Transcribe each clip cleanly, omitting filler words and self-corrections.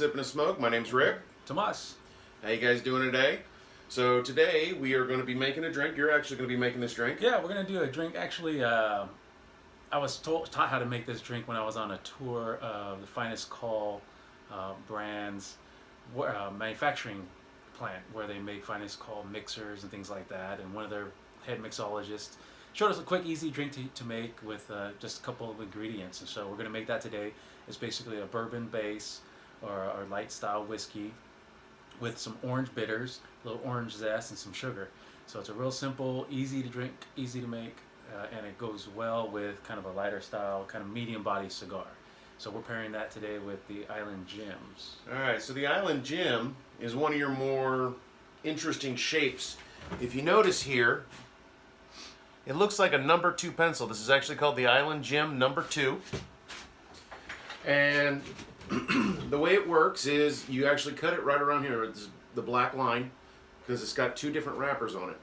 Sip and a Smoke. My name's Rick. Tomas. How you guys doing today? So today we are going to be making a drink. You're actually going to be making this drink. Yeah, we're going to do a drink. Actually, I was taught how to make this drink when I was on a tour of the Finest Call brand's manufacturing plant, where they make Finest Call mixers and things like that. And one of their head mixologists showed us a quick, easy drink to make with just a couple of ingredients. And so we're going to make that today. It's basically a bourbon base or light style whiskey with some orange bitters, a little orange zest, and some sugar. So it's a real simple, easy to drink, easy to make, and it goes well with kind of a lighter style, kind of medium body cigar. So we're pairing that today with the Island Gems. All right, so the Island Gem is one of your more interesting shapes. If you notice here, it looks like a number 2 pencil. This is actually called the Island Gem number 2. And the way it works is you actually cut it right around here. It's the black line because it's got 2 different wrappers on it.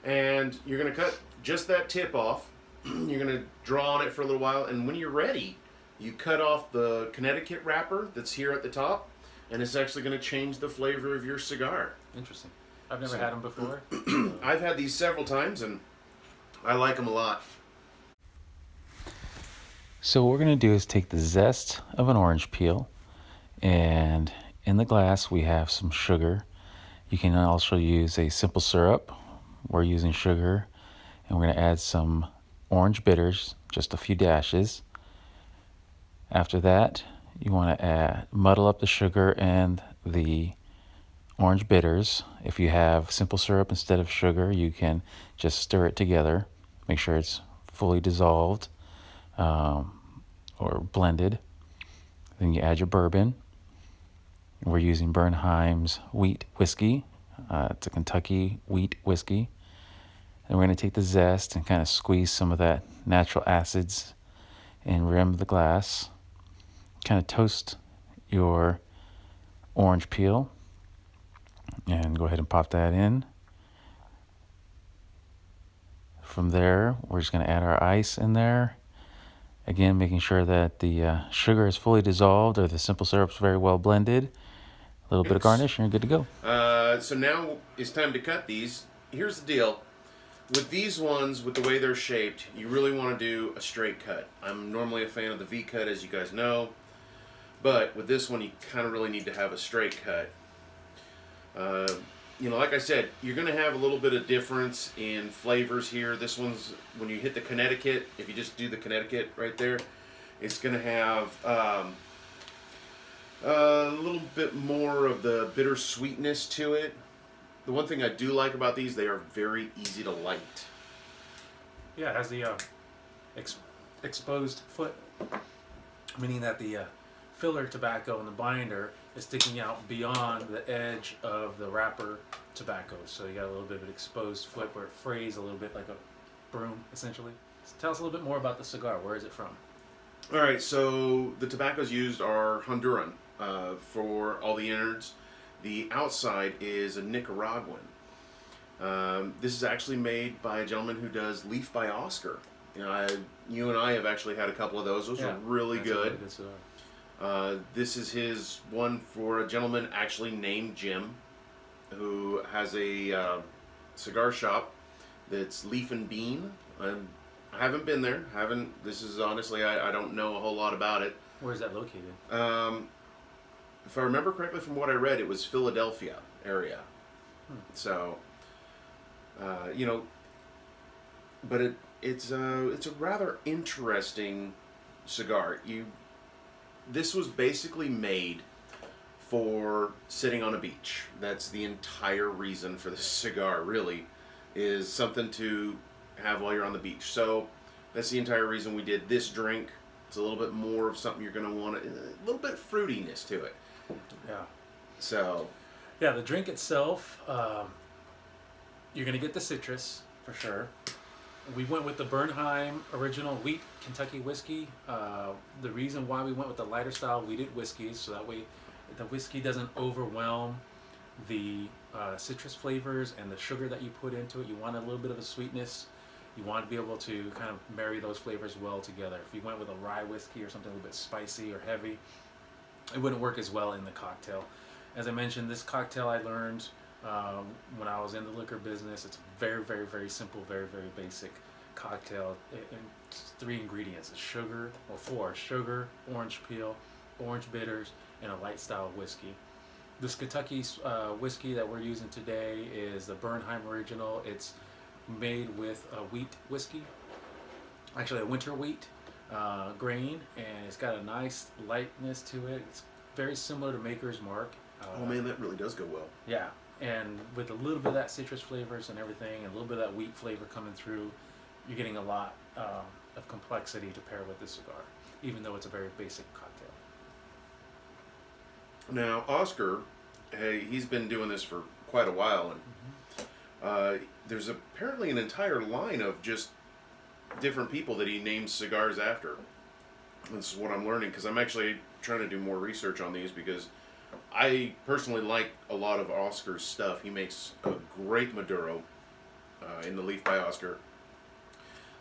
And you're going to cut just that tip off. You're going to draw on it for a little while. And when you're ready, you cut off the Connecticut wrapper that's here at the top. And it's actually going to change the flavor of your cigar. Interesting. I've never had them before. I've had these several times and I like them a lot. So what we're going to do is take the zest of an orange peel, and in the glass we have some sugar. You can also use a simple syrup. We're using sugar, and we're going to add some orange bitters, just a few dashes. After that, you want to muddle up the sugar and the orange bitters. If you have simple syrup instead of sugar, you can just stir it together. Make sure it's fully dissolved. Or blended. Then you add your bourbon. We're using Bernheim's wheat whiskey. It's a Kentucky wheat whiskey. And we're going to take the zest and kind of squeeze some of that natural acids and rim the glass. Kind of toast your orange peel and go ahead and pop that in. From there, we're just going to add our ice in there. Again, making sure that the sugar is fully dissolved or the simple syrup is very well blended. A little bit of garnish and you're good to go. So now it's time to cut these. Here's the deal. With these ones, with the way they're shaped, you really want to do a straight cut. I'm normally a fan of the V-cut, as you guys know. But with this one, you kind of really need to have a straight cut. You know, like I said, you're going to have a little bit of difference in flavors here. This one's, when you hit the Connecticut, if you just do the Connecticut right there, it's going to have a little bit more of the bitter sweetness to it. The one thing I do like about these, they are very easy to light. Yeah, it has the exposed foot, meaning that the filler tobacco in the binder is sticking out beyond the edge of the wrapper tobacco. So you got a little bit of an exposed foot where it frays a little bit like a broom, essentially. So tell us a little bit more about the cigar. Where is it from? All right, so the tobaccos used are Honduran for all the innards. The outside is a Nicaraguan. This is actually made by a gentleman who does Leaf by Oscar. You and I have actually had a couple of those. Those are really good. This is his one for a gentleman actually named Jim, who has a cigar shop that's Leaf and Bean. I haven't been there. This is honestly, I don't know a whole lot about it. Where is that located? If I remember correctly from what I read, it was Philadelphia area. So, you know, but it's a rather interesting cigar. This was basically made for sitting on a beach. That's the entire reason for this cigar, really, is something to have while you're on the beach. So that's the entire reason we did this drink. It's a little bit more of something you're going to want, a little bit of fruitiness to it. Yeah. So. Yeah, the drink itself, you're going to get the citrus, for sure. We went with the Bernheim original wheat Kentucky whiskey. The reason why we went with the lighter style wheated whiskeys, so that way the whiskey doesn't overwhelm the citrus flavors and the sugar that you put into it. You want a little bit of a sweetness. You want to be able to kind of marry those flavors well together. If you went with a rye whiskey or something a little bit spicy or heavy, it wouldn't work as well in the cocktail. As I mentioned, this cocktail I learned when I was in the liquor business. It's very, very, very simple, very, very basic cocktail. It's 3 ingredients: it's sugar, or 4: sugar, orange peel, orange bitters, and a light style whiskey. This Kentucky whiskey that we're using today is the Bernheim Original. It's made with a wheat whiskey, actually a winter wheat grain, and it's got a nice lightness to it. It's very similar to Maker's Mark. Oh man, that really does go well. Yeah, and with a little bit of that citrus flavors and everything, and a little bit of that wheat flavor coming through, you're getting a lot of complexity to pair with this cigar, even though it's a very basic cocktail. Now, Oscar, hey, he's been doing this for quite a while, and there's apparently an entire line of just different people that he names cigars after. This is what I'm learning, because I'm actually trying to do more research on these, because I personally like a lot of Oscar's stuff. He makes a great Maduro in the Leaf by Oscar.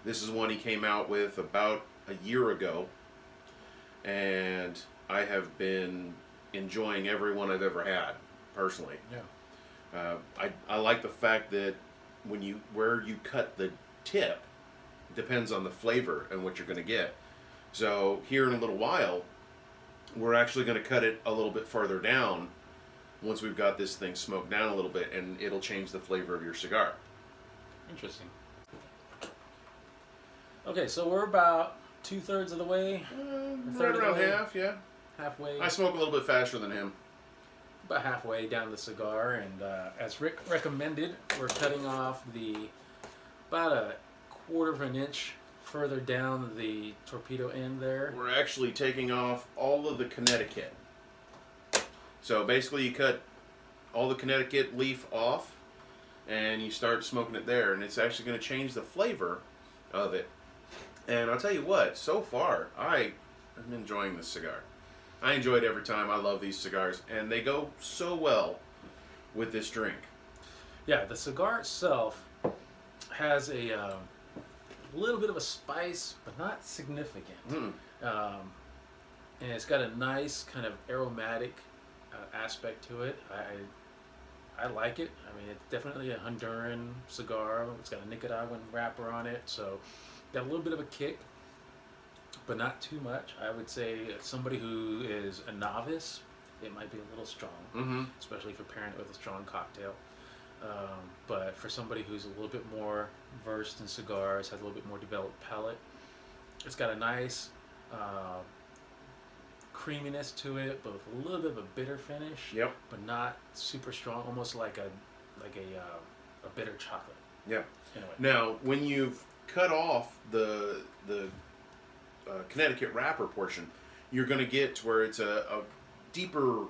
This is one he came out with about a year ago, and I have been enjoying every one I've ever had, personally. Yeah. I like the fact that where you cut the tip depends on the flavor and what you're going to get. So here in a little while, we're actually going to cut it a little bit further down once we've got this thing smoked down a little bit, and it'll change the flavor of your cigar. Interesting. Okay, so we're about 2/3 of the way. Right around half, yeah. Halfway. I smoke a little bit faster than him. About halfway down the cigar, and as Rick recommended, we're cutting off about a 1/4 of an inch further down the torpedo end there. We're actually taking off all of the Connecticut. So basically you cut all the Connecticut leaf off, and you start smoking it there, and it's actually going to change the flavor of it. And I'll tell you what, so far, I'm enjoying this cigar. I enjoy it every time. I love these cigars, and they go so well with this drink. Yeah, the cigar itself has a little bit of a spice, but not significant. And it's got a nice kind of aromatic aspect to it. I like it. I mean, it's definitely a Honduran cigar. It's got a Nicaraguan wrapper on it, so got a little bit of a kick, but not too much. I would say somebody who is a novice, it might be a little strong, especially if you're pairing it with a strong cocktail. But for somebody who's a little bit more versed in cigars, has a little bit more developed palate, it's got a nice creaminess to it, but with a little bit of a bitter finish. Yep. But not super strong, almost like a bitter chocolate. Yeah. In a way. Now, when you've cut off the Connecticut wrapper portion, you're going to get to where it's a deeper,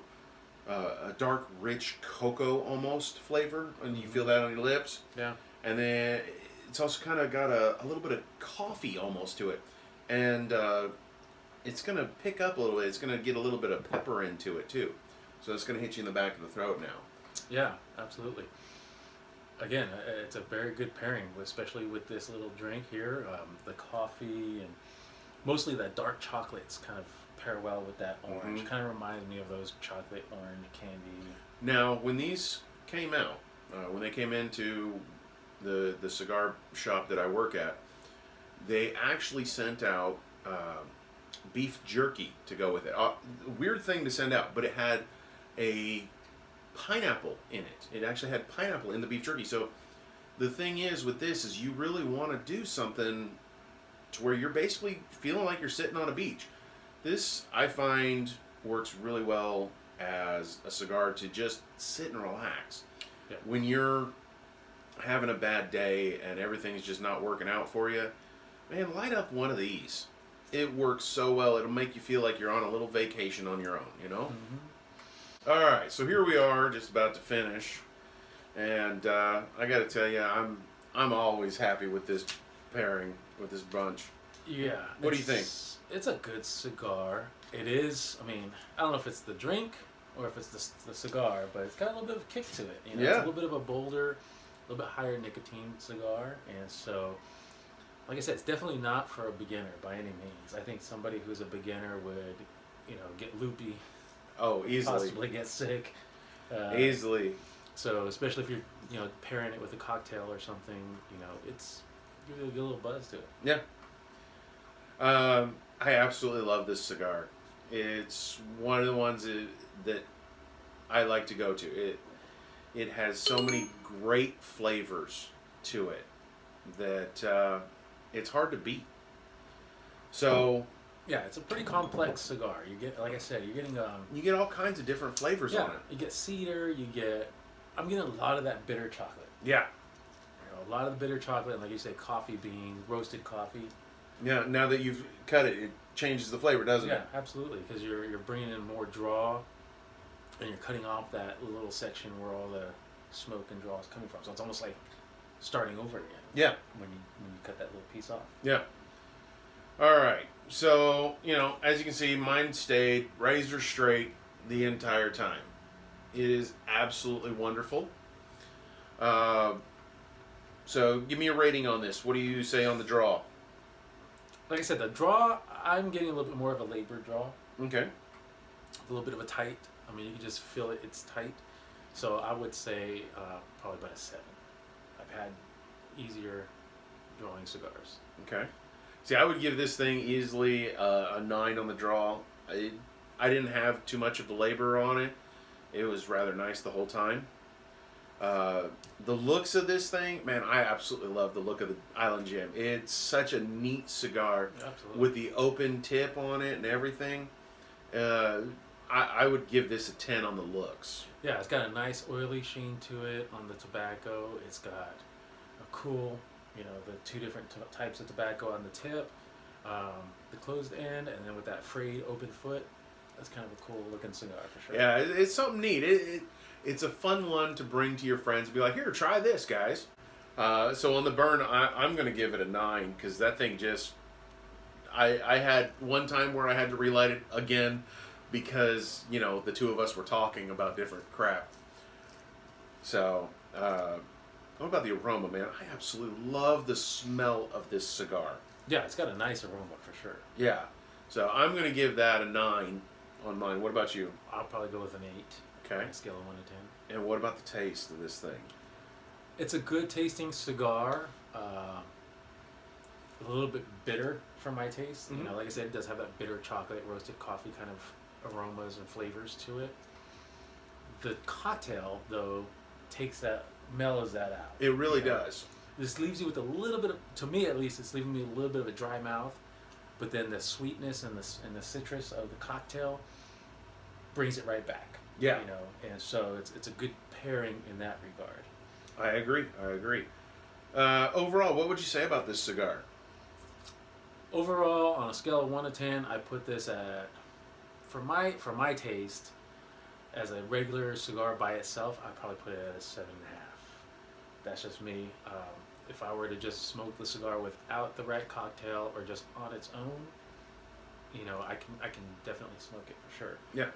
a dark, rich cocoa almost flavor, and you feel that on your lips. Yeah. And then it's also kind of got a little bit of coffee almost to it, and it's going to pick up a little bit. It's going to get a little bit of pepper into it too, so it's going to hit you in the back of the throat now. Yeah, absolutely. Again, it's a very good pairing, especially with this little drink here. The coffee and mostly that dark chocolates kind of pair well with that orange. Kind of reminds me of those chocolate orange candy. Now, when these came out, when they came into the cigar shop that I work at, they actually sent out beef jerky to go with it. Weird thing to send out, but it had a pineapple in it. It actually had pineapple in the beef jerky. So the thing is with this is you really want to do something to where you're basically feeling like you're sitting on a beach. This, I find, works really well as a cigar to just sit and relax. Yeah. When you're having a bad day and everything's just not working out for you, man, light up one of these. It works so well. It'll make you feel like you're on a little vacation on your own, you know? All right, so here we are, just about to finish, and I got to tell you, I'm always happy with this pairing, with this bunch. Yeah. What do you think? It's a good cigar. It is. I mean, I don't know if it's the drink or if it's the cigar, but it's got a little bit of a kick to it. You know, Yeah. It's a little bit of a bolder, a little bit higher nicotine cigar, and so, like I said, it's definitely not for a beginner by any means. I think somebody who's a beginner would, get loopy Oh, easily. possibly get sick. Easily. So especially if you're pairing it with a cocktail or something, it's gives it a good little buzz to it. Yeah. I absolutely love this cigar. It's one of the ones that I like to go to. It has so many great flavors to it that it's hard to beat. So Yeah, it's a pretty complex cigar. You get, like I said, you're getting you get all kinds of different flavors on it. you get cedar. I'm getting a lot of that bitter chocolate. Yeah. A lot of the bitter chocolate, and like you say, coffee beans, roasted coffee. Yeah. Now that you've cut it, it changes the flavor, doesn't it? Yeah, absolutely, because you're bringing in more draw, and you're cutting off that little section where all the smoke and draw is coming from. So it's almost like starting over again. Yeah. When you cut that little piece off. Yeah. All right. So, as you can see, mine stayed razor straight the entire time. It is absolutely wonderful. So, give me a rating on this. What do you say on the draw? Like I said, the draw, I'm getting a little bit more of a labored draw. Okay. A little bit of a tight. I mean, you can just feel it. It's tight. So I would say probably about a 7. I've had easier drawing cigars. Okay. See, I would give this thing easily a 9 on the draw. I didn't have too much of the labor on it. It was rather nice the whole time. The looks of this thing, man, I absolutely love the look of the Island Gem. It's such a neat cigar. Absolutely. With the open tip on it and everything. I would give this a 10 on the looks. Yeah, it's got a nice oily sheen to it on the tobacco. It's got a cool, the two different types of tobacco on the tip, the closed end, and then with that frayed open foot. That's kind of a cool looking cigar for sure. Yeah, it's something neat. It's a fun one to bring to your friends. Be like, here, try this, guys. So on the burn, I'm going to give it a 9 because that thing just... I had one time where I had to relight it again because, the two of us were talking about different crap. So, what about the aroma, man? I absolutely love the smell of this cigar. Yeah, it's got a nice aroma for sure. Yeah. So I'm going to give that a 9 on mine. What about you? I'll probably go with an 8. Okay. On a scale of 1 to 10. And what about the taste of this thing? It's a good tasting cigar. A little bit bitter for my taste. Mm-hmm. Like I said, it does have that bitter chocolate, roasted coffee kind of aromas and flavors to it. The cocktail, though, mellows that out. It really does. This leaves you with a little bit of, to me at least, it's leaving me a little bit of a dry mouth, but then the sweetness and the citrus of the cocktail brings it right back. Yeah. And so it's a good pairing in that regard. I agree. Overall, what would you say about this cigar? Overall, on a scale of 1 to 10, I put this at, for my taste, as a regular cigar by itself, I'd probably put it at a 7.5. That's just me. If I were to just smoke the cigar without the right cocktail or just on its own, I can definitely smoke it for sure. Yeah.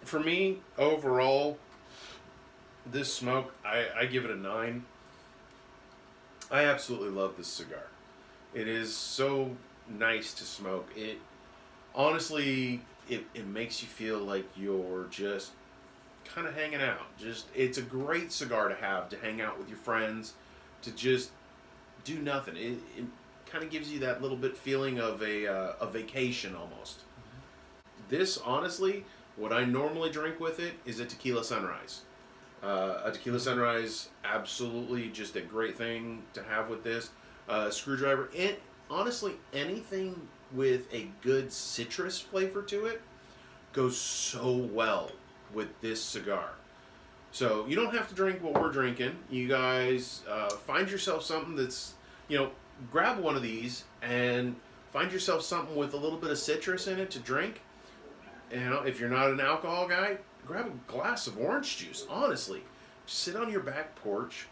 For me, overall, this smoke, I give it a 9. I absolutely love this cigar. It is so nice to smoke. It honestly, it makes you feel like you're just kind of hanging out. It's a great cigar to have to hang out with your friends, to just do nothing. It kind of gives you that little bit feeling of a vacation almost. Mm-hmm. This, honestly, what I normally drink with it is a tequila sunrise. A tequila sunrise, absolutely just a great thing to have with this. Screwdriver, and honestly, anything with a good citrus flavor to it goes so well with this cigar. So you don't have to drink what we're drinking. You guys find yourself something that's, grab one of these and find yourself something with a little bit of citrus in it to drink. If you're not an alcohol guy, grab a glass of orange juice. Honestly, sit on your back porch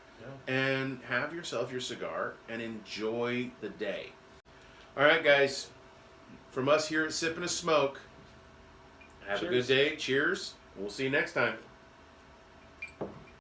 and have yourself your cigar and enjoy the day. All right, guys. From us here at Sippin' a Smoke, have a good day. Cheers. We'll see you next time.